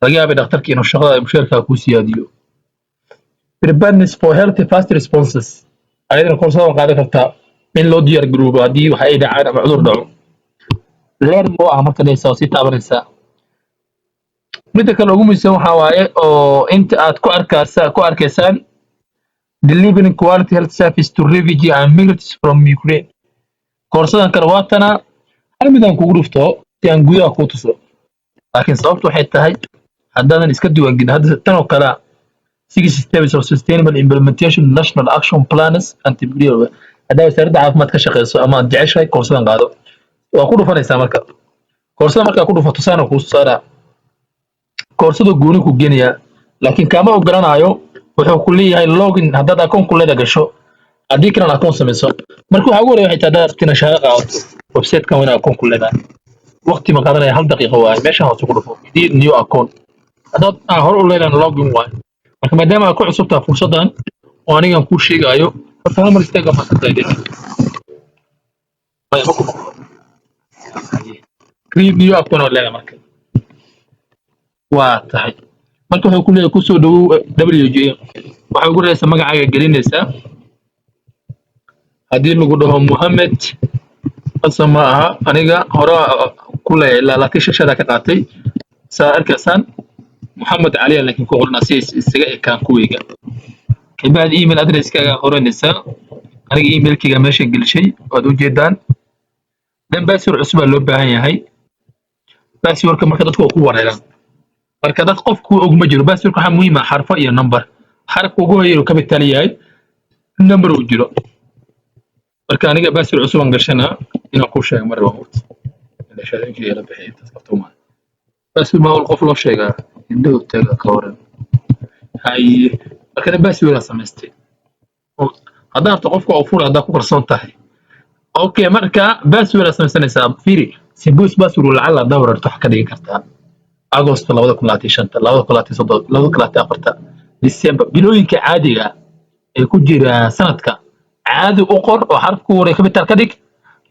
laga yaabay dhakhtarka inuu shaqada mushaarka ku siyaadiyo preparedness for healthy fast responses ayadana koorsada qaadan kartaa in loo diyaar garoobo haddii wax ay dhacaan ama cudur dhaco leer moo ah marka dhaysaa si taabanaysaa midda kale ugu muhiimsan waxa waaye oo inta aad ku arkaysaan delivering quality health service to refugees and migrants from Ukraine koorsadan kale waa tana hal midaan kugu dhufto si aan gudaha ku tuso laakiin sababtu waxay tahay haddaadan iska diiwaangelin hadda tan oo kale 6 steps of sustainable implementation national action plans and TPD hadda wasaaradda caafimaadka ka shaqeyso ama aad jeceshahay koorsadan qaado waa ku dhufanaysaa marka koorsada marka ku dhufato saana ku saara koorsada gooni ku geenaya laakiin kama oggolanayo wuxuu ku leeyahay login haddaad akoon ku leedahay gasho haddii kana akoon sameyso marka waxa ugu horeeya xitaa daartina shaqo qaadato website-kan waa akoon ku leedahay waqti ma qaadanaya 1 daqiiqo waaye meesha hoos ku dhufo idin new account haddaad hor u leedahay login waaye marka maadaama aad ku cusubtaa fursadan oo anigan ku sheegayo horta hal mar istaag ma qadayday way ma ku create new account oo leedahay marka waa tahay marka wuxuu ku leeyahay ku soo dhawow WJO waxa ugu reeysa magacaaga gelinaysaa haddii lagu dhaho Mohamed asama aha aniga hore ku leeyahay ilaa laakiin shashada ka qaatay saa arkaysan Mohamed Ali laakiin ku qorna si isaga ekaan kuwiga kibaad email address-kaaga qoranaysaa aniga email-kiga meesha gelishay waad u jeedaan dan password cusub loo baahan yahay password-ka marka dadku ku wareeraan marka dad qofku og ma jiro password waxa muhiim ah xarfo iyo number xarafku ugu horeeyo ka bital yahay number uu jiro marka aniga password cusub aan gashanaa inaan ku sheego mar walba ila shaadinka la bixiyay tasqafto ma password ma qof loo sheegaa indho taga ka waran hay marka password la samaystay hadda qofku oo fur hadda ku qarsoon tahay okay marka password la samaysanaysaa fiiri si boos password lacala dawrarto wax ka dhigi kartaa أغسطس 2025 2023 2024 ديسمبر بلوينك عادي ay ku jira sanadka caadi u qor oo xarafku hore capital ka dhig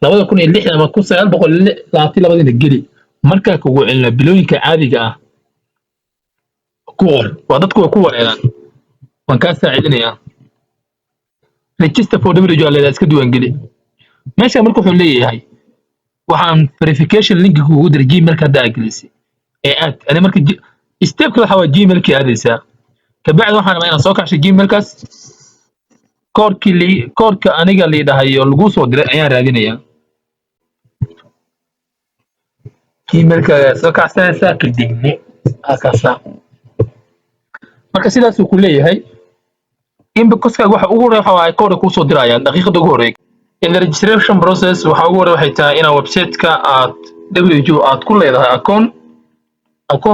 2006 ama 1922 geli marka kugu celina bilooyinka caadiga ah ku qor waa dadku way ku wareeraan waan ka saacidinaya register for WJL iska diiwaan geli meesha markuu wuxuu leeyahay waxaan verification link kugu dir gmail ka daagelisay ee aad ani marka step waxa waa gmail ki aadaysa ka bacdi waxaan rabaa inaan soo kaashay gmail kaas koodka aniga liidahayo lagu soo diray ayaan raadinaya emailka soo kacsanaysa kadibna akasa marka sidaas uu ku leeyahay inboxka waxa ugu horeeya waxa ay koodka ku soo dirayaan daqiiqada ugu horeeyay in the registration process waxa ugu horeeya waxay tahay ina website-ka aad WJO aad ku leedahay account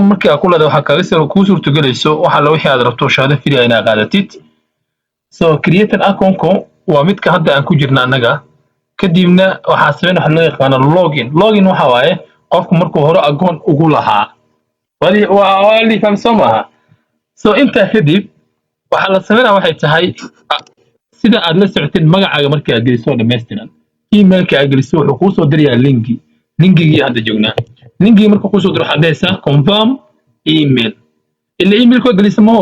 markii aad ku leedahay waxa kaga soo ku suurtagelayso waxa la wixii aad rabto shahaado free ah inaad qaadatid so create an account waa midka hadda aan ku jirna anaga kadibna waxa sameyn waxa loo yaqaan login waxa waaye qofku markuu hore account ugu lahaa wali faham soomaha so inta kadib waxa la sameynaa waxay tahay sida aad la socotid magacaaga markii aad geliso dhameystiran emailka aad geliso wuxuu kuu soo dirayaa linkigii hadda joognaa linkigii markuu kuu soo diro xadeysa confirm email ila emailka geliso ma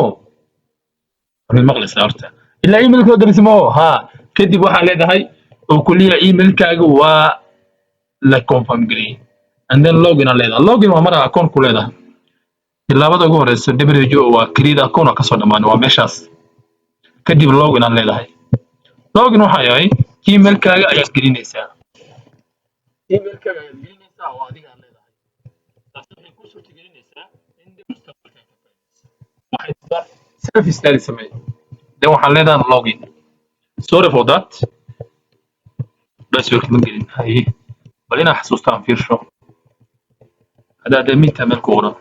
maqlaysaa horta إلا إيميل كود اسمه ها كدي واحد لده هاي وكلية إيميل كاجو لا كونفيرم جري and then login على ده login ومرة أكون كله ده إلا بدو جوه رئيس WJO وكريد أكون أكسر دمان ومشاس كدي login على ده هاي login وحاي هاي إيميل كاجو أيات جرين إنسان إيميل كاجو جرين إنسان وادي على ده هاي بس يكون شو تجرين إنسان عندي مستقبل واحد صار سيرفيس ستادي سمي then waxaan leedahay login sorry for that bas welcome gelin hay balina xasuustaan fiirsho hada daminta meel ku qoran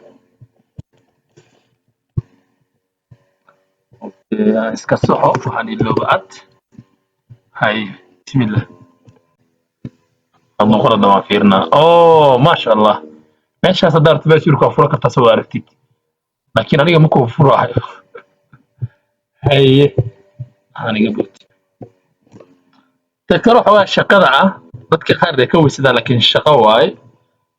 iska soxo waxaan iloobaad hay bismillah Allah qorada ma fiirna ma sha Allah meeshaas daarta baa shirku furo kartaa soo aragtid laakiin aniga ma ku furahay هاي أنا قلت تكره حوا الشقة بدك خارج كوي سدا لكن الشقة واي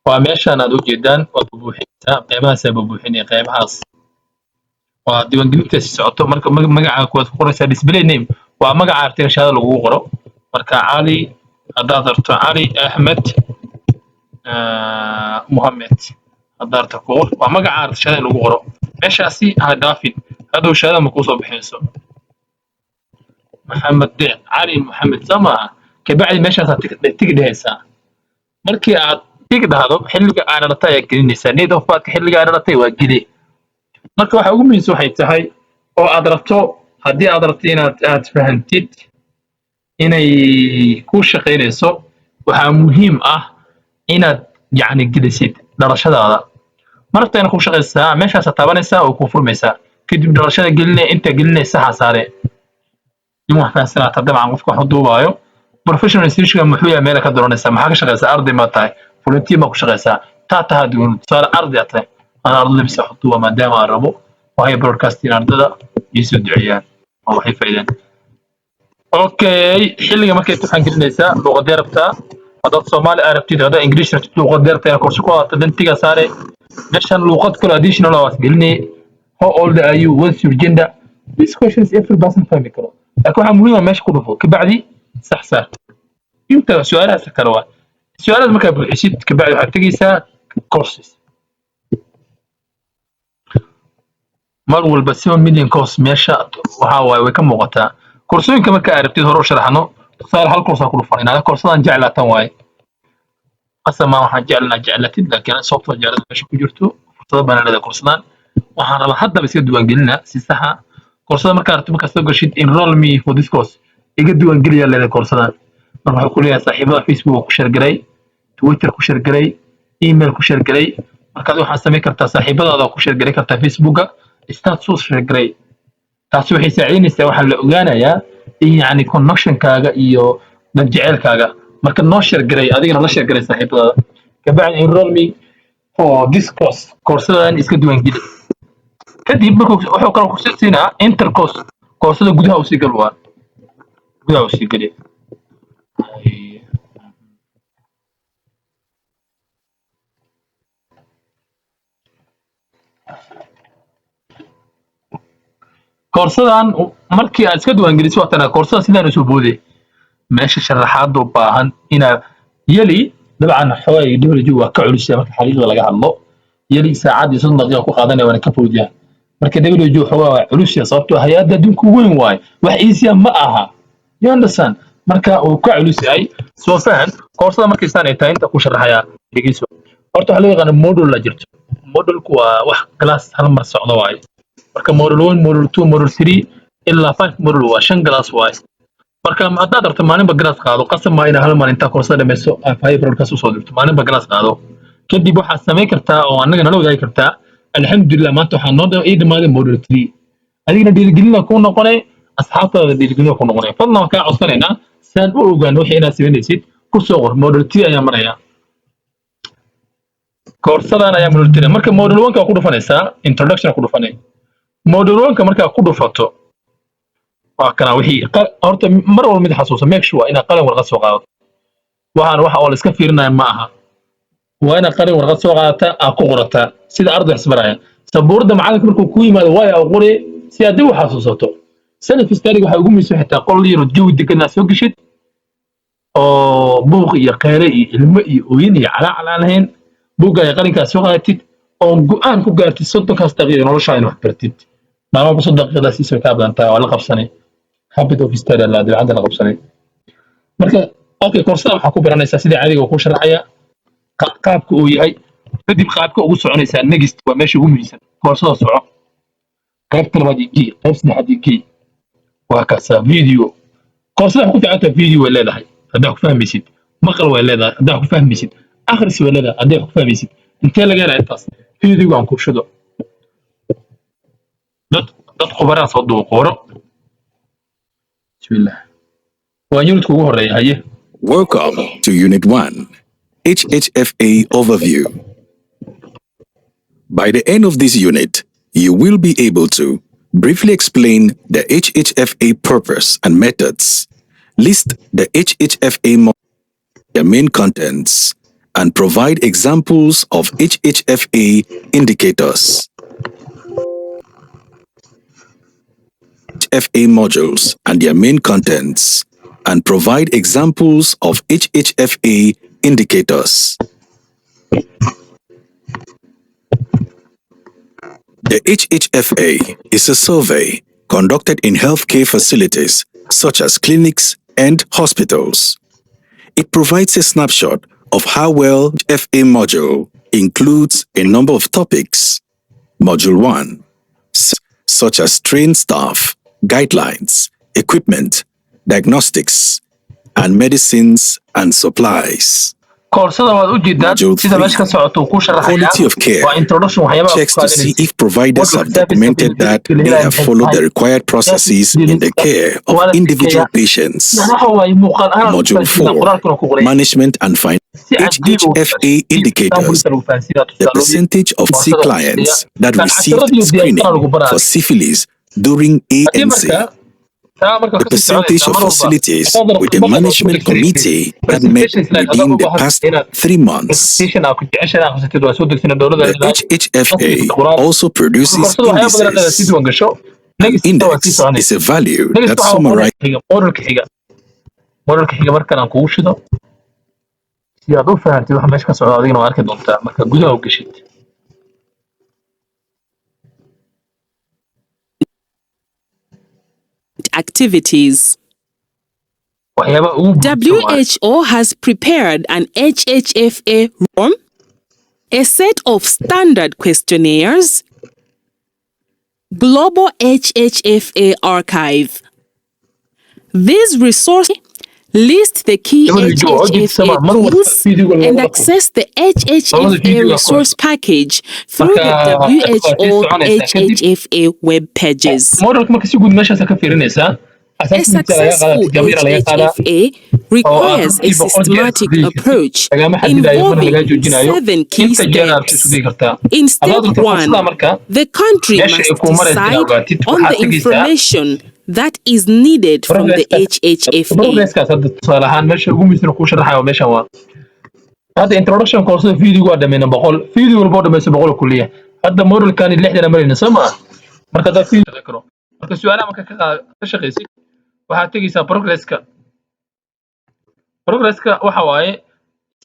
وماشي أنا دو جدا وبوحيتا قيمها سببوحيني قيمها وديوان قلت سعوتو مركا مقع كواد قرصة ديسبلاي نيم ومقع عارتين شهادة لغو قرو مركا علي أدادرتو علي أحمد محمد أدادرتو قول ومقع عارت شهادة لغو قرو ماشي أسي هدافين هذا شهادة مكوسة بحيثه محمد علي محمد سما كبعد ماشي تقدر هسا مركي تقدر هذا حلقة أنا رتاي كنيسة نيدو فات حلقة أنا رتاي وجدي مركي واحد يقول من سوحي تهاي أو أدرته هدي أدرتين أتفهمتيد إنه كوش خيرسو وها مهم إن يعني جلسيد درشة هذا مركي أنا كوش خيرسا ماشي ستابنسا أو كفر مسا كدب درشة قلنا أنت قلنا ساعة صاري يوم واحد سنة تقدم عن قفك حضور بايو بروفيشنال سيرش محوية مالك كدرونيسا ما حاجة شغالة أرضي ما تاي فولنتي ما كشغالة تاتا هادون صار أرضي أتاي أنا أرضي بس حضور ما دام أربو وهي برودكاستين أرضا يسود عيان أو هي فايدة أوكي حلقة ما كنت تفهم كدرونيسا لغة ديربتا هذا الصومالي عرفتي هذا إنجليش لغة ديربتا كورسكوا تدنتيجا صاري مشان لغات كل additional أو قلني how old are you what's your gender these questions every person فاهم يكره لكن waxaa muhiim ah meesha ku dhufo kabacdi sax saar inta su'aalaha kale waa su'aalaha marka buuxisid kabacdi waxaad tagaysaa courses mar walba 7 million course meesha waxa way ka muuqataa koorsooyinka marka aad rabtid hore u sharaxno tusaale hal course ku dhufan inaad coursadan jeclaatan waay qasama waxaan jeclatid laakiin software jeclada meesha ku jirto fursado baan leedahay coursadan waxaan rabaa hadda iska diiwaan gelinaa si sax ah كورسات markaa soo gashid enroll me for this course iga diiwaan geliya leedahay koorsadan marka waxa ku leeyahay saaxiibada Facebook ku share garay Twitter ku share garay email ku share garay markaad waxaad sameyn kartaa saaxiibadaada ku share garay kartaa Facebook status share garay taasi waxay saacidinaysaa waxa la ogaanayaa in yani connection kaaga iyo dad jecelkaaga marka noo share garay adigana la share garay saaxiibadaada kabacdi enroll me for this course كورسdan iska diiwaan geli kadib markuu wuxuu kala ku siinaa inter course koorsada gudaha u sii gal waa gudaha u sii gali كورسdan markii aad iska diiwaan geliso waqtana koorsada sidaan soo booday meesha sharaxaad u baahan ina yeli dabcan xaway dawladdu waa ka culisay marka xariiqda laga hadlo yeli saacadii 3 daqiiqo ku qaadanay wana ka foodiyaan marka dawladdu xawaa culisay sababtoo hay'adda adduunka weyn waay wax iisiya ma aha you understand marka uu ka culisay soo fahan koorsada markii saan ay tahay inta ku sharaxaya dhigiso horta waxa loo yaqaan module la jirto module-ku waa wax class hal mar socdo waay marka module 1 module 2 module 3 ilaa 5 module waa 5 class waay marka haddaad rabto maalinba class qaado qasab ma ina hal mar inta koorsada dhamayso afay broadcast u soo dirto maalinba class qaado kadib waxaad samayn kartaa oo anaga nala wadaagi kartaa alxamdulillah maanta waxaan noo dhamaadeen module 3 adigna dhiirigelin ku noqonay asxaabtaada dhiirigelin ku noqonay fadlan waan kaa codsanaynaa saan u ogaan wixii inaad sameynaysid ku soo qor module 3 ayaa maraya koorsadan ayaa module 3 marka module 1 ka ku dhufanaysaa introduction ku dhufanay module 1 ka marka ku dhufato waa kana wixii horta mar walba mid xasuuso make sure ina qalin warqad soo qaado waxaan waxa oo la iska fiirinayo ma aha waa ina qalin warqad soo qaadata ku qorata sida arday isbaraya sabuurda macalinka markuu ku yimaado waa ay qori si aad u xasuusato self study waxa ugu miisay xitaa qol yar jawi degan soo gishid oo buuq iyo qeere iyo ilmo iyo ooyin iyo calaacala lahayn buuga ay qalinka soo qaadatid oo go'aan ku gaartid 30 daqiiqo noloshaada wax bartid maama 30 daqiiqo si soo ka badantaa wala qabsanay habit of study la dibcada la qabsanay marka okay koorsada waxa ku baranaysaa sida caadiga ku sharaxaya qaabka uu yahay kadib qaabka ugu soconaysaa next waa meesha ugu muhiimsan koorsada soco qaybta labaad igi qayb saddexaad igi waa kaasa video koorsada ku fiicanta video way leedahay hadaa ku fahmaysid maqal way leedahay hadaa ku fahmaysid akhris way leedahay hadaa ku fahmaysid intee laga helaa intaas video aan ku shido dad khubaraad soo duubo qoro bismillah waa unit ugu horeeya haye Welcome to Unit 1, HHFA Overview. By the end of this unit, you will be able to briefly explain the HHFA purpose and methods, list the HHFA their main contents, and provide examples of HHFA indicators. HHFA modules and their main contents, and provide examples of HHFA indicators. The HHFA is a survey conducted in healthcare facilities such as clinics and hospitals. It provides a snapshot of how well HHFA module includes a number of topics. Module 1, such as trained staff, guidelines, equipment, diagnostics, and medicines and supplies. koorsada waad u jeedaa sida meesha ka socoto ku sharaxaya Quality of care waa introduction waxyaabaha checks to see if providers have documented that they have followed the required processes in the care of individual patients. Module 4, Management and Finance. HHFA indicators the percentage of C clients that received screening for syphilis during ANC. The percentage of facilities with the management committee that met within the past 3 months. The HHFA also produces indices. An index is a value that summarizes activities. WHO has prepared an HHFA form, a set of standard questionnaires, Global HHFA Archive. These resources list the key HHFA tools and access the HHFA resource package through the WHO HHFA web pages. modelka marka si guud meeshaas ka fiirinaysaa A successful HHFA requires a systematic approach involving 7 key steps. In step 1, the country must decide on the information that is needed from the HHFA. هذا introduction course فيديو قاعد من بقول فيديو البورد ما يسبقوا له كلية هذا مور كان اللي إحنا مرينا سمع مركز هذا فيديو ذكره مركز سؤال ما كشخيسي وحتجي سا بروجريسكا وحواي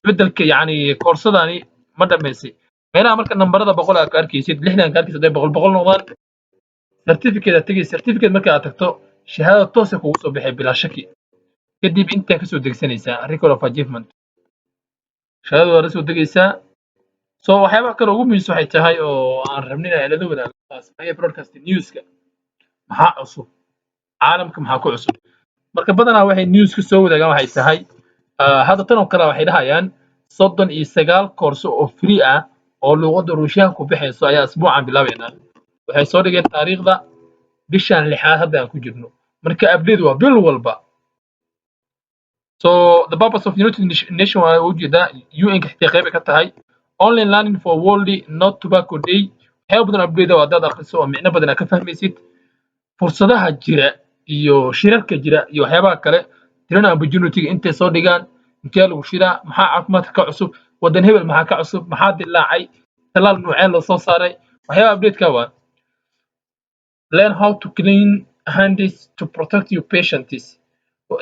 بدل يعني كورس داني ما دمسي هنا مركز نمبر هذا بقول أكاركيسي اللي إحنا أكاركيسي ده بقول نقطان certificate تجي certificate مركز أتكتو شهادة توثق وصو بحب بلا شك كدي بنت كسو دكسنيسا record of achievement شهادة ورسو دقيسا waxyaabaha kale ugu muhiimsan waxay tahay oo aan rabnay inaan la wadaagno sameeyo broadcast news-ka maxaa cusub caalamka maxaa ku cusub marka badanaa waxay news-ka soo wadaagaan waxay tahay hadda tan oo kale waxay dhahayaan 39 koorso oo free ah oo luqadda Ruushiyaan ku bixayso ayaa asbuucan bilaabeynaa waxay soo dhigeen taariikhda bishan 6 hadda aan ku jirno marka update waa bil walba. So the purpose of United Nations waa ujeeda UN ka qayb ka tahay online learning for world not tobacco day waxay badan update waa dad akhriso oo micno badan ka fahmaysid fursadaha jira iyo shirarka jira iyo waxyaabaha kale tirana opportunity intay soo dhigaan intee lagu shiraa maxaa caafimaadka ka cusub wadan hebel maxaa ka cusub maxaa dilaacay talaal noocee loo soo saaray waxyaabaha update ka waa learn how to clean hands to protect your patients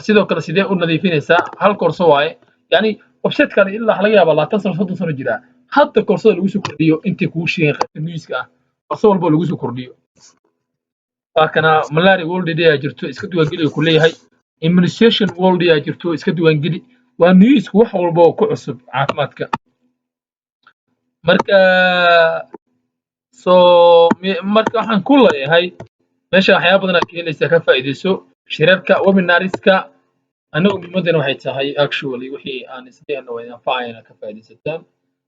sidoo kale sidee u nadiifinaysaa hal koorso waaye yani website kan ilaa laga yaabo 20 sano 30 sano jira hadda koorsada lagu soo kordhiyo intii kuu sheegay qaybta news-ka ah koorso walba lagu soo kordhiyo waakana malaria world day ay jirto iska diiwaangeli ku leeyahay immunization world day ay jirto iska diiwaangeli waa news wax walba oo ku cusub caafimaadka marka waxaan ku leeyahay meesha waxyaabo badan ka helaysa ka faa'iideyso shirarka webinariska anagu muhiimadana waxay tahay actually wixii aan isleeyahay waa anfacayna ka faa'iideysataan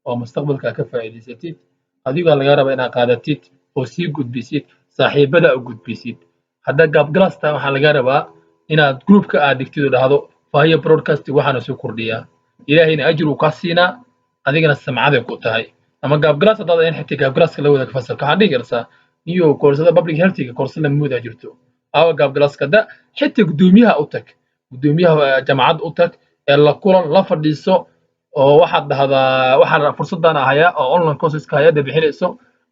oo mustaqbalka ka faa'iideysatid adiga laga rabo inaad qaadatid oo sii gudbisid saaxiibada u gudbisid hadda gabgalasta waxa laga rabaa inaad groupka aad dhigtid oo dhahdo faahiya broadcast waxaana soo kordhiyaa ilaahayna ajru ka siinaa adigana samcada ku tahay ama gabgalas hadda in xitaa gabgalaska la wadaag fasalka waxaan dhigi kartaa iyo koorsada public health-ga koorsada muuda jirto awa gabgalaska da xitaa gudoomiyaha u tag gudoomiyaha jaamacad u tag ee la kulan la fadhiiso oo waxaad dhahdaa waxaan fursadan ahayaa oo online courses ka hay'adda bixinayso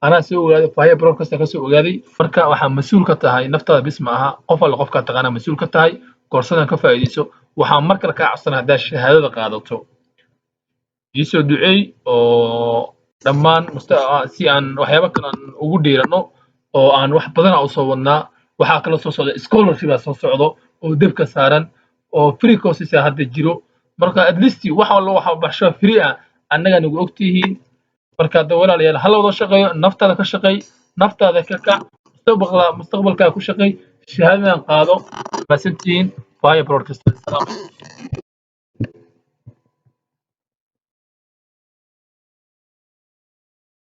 anaa soo ogaaday faahiya broadcast ka soo ogaaday marka waxaa mas'uul ka tahay naftaada bis ma aha qof walba qofka taqaana mas'uul ka tahay koorsadan ka faa'iideyso waxaan markale ka codsanaa hadaa shahaadada qaadato isoo duceey oo dhammaan si aan waxyaabo kale aan ugu dhiirano oo aan wax badan u soo wadnaa waxaa kala soo socda scholarship soo socdo oo dibka saaran oo free courses hadda jiro marka at least wax walba waxa baxsho free ah annaga nagu ogtihiin marka walaalayaal hal wada shaqeeyo naftaada ka shaqeey naftaada ka kac mustaqbalka ku shaqeey shahaadadan qaado maasantiin faahiya broadcast